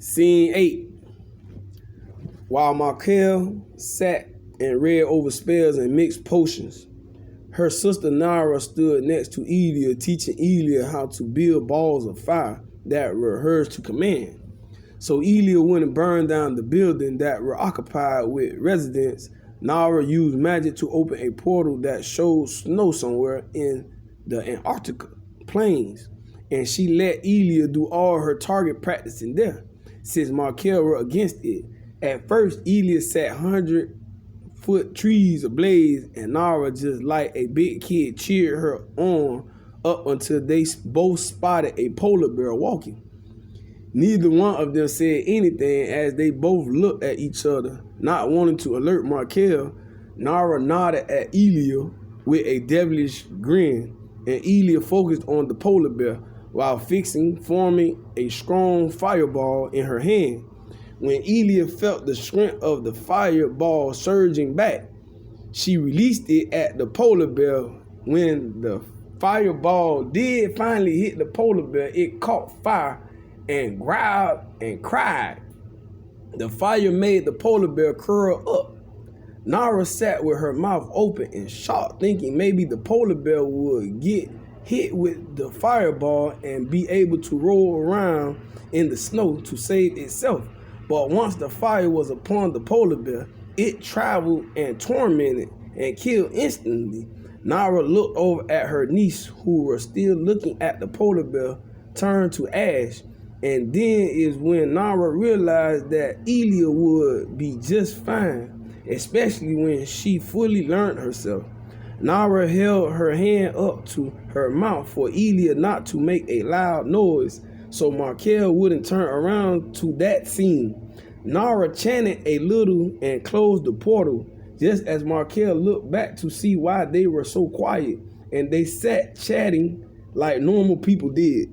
Scene 8. While Markel sat and read over spells and mixed potions, her sister Nara stood next to Elia, teaching Elia how to build balls of fire that were hers to command. So Elia went and burned down the building that were occupied with residents. Nara used magic to open a portal that showed snow somewhere in the Antarctica plains, and she let Elia do all her target practicing there, since Markel were against it. At first, Elia set 100-foot trees ablaze, and Nara, just like a big kid, cheered her on up until they both spotted a polar bear walking. Neither one of them said anything as they both looked at each other, not wanting to alert Markel. Nara nodded at Elia with a devilish grin, and Elia focused on the polar bear while forming a strong fireball in her hand. When Elia felt the strength of the fireball surging back, she released it at the polar bear. When the fireball did finally hit the polar bear, it caught fire and growled and cried. The fire made the polar bear curl up. Nara sat with her mouth open in shock, thinking maybe the polar bear would get hit with the fireball and be able to roll around in the snow to save itself. But once the fire was upon the polar bear, it traveled and tormented and killed instantly. Nara looked over at her niece, who was still looking at the polar bear turn to ash. And then is when Nara realized that Elia would be just fine, especially when she fully learned herself. Nara held her hand up to her mouth for Elia not to make a loud noise, so Markel wouldn't turn around to that scene. Nara chanted a little and closed the portal, just as Markel looked back to see why they were so quiet, and they sat chatting like normal people did.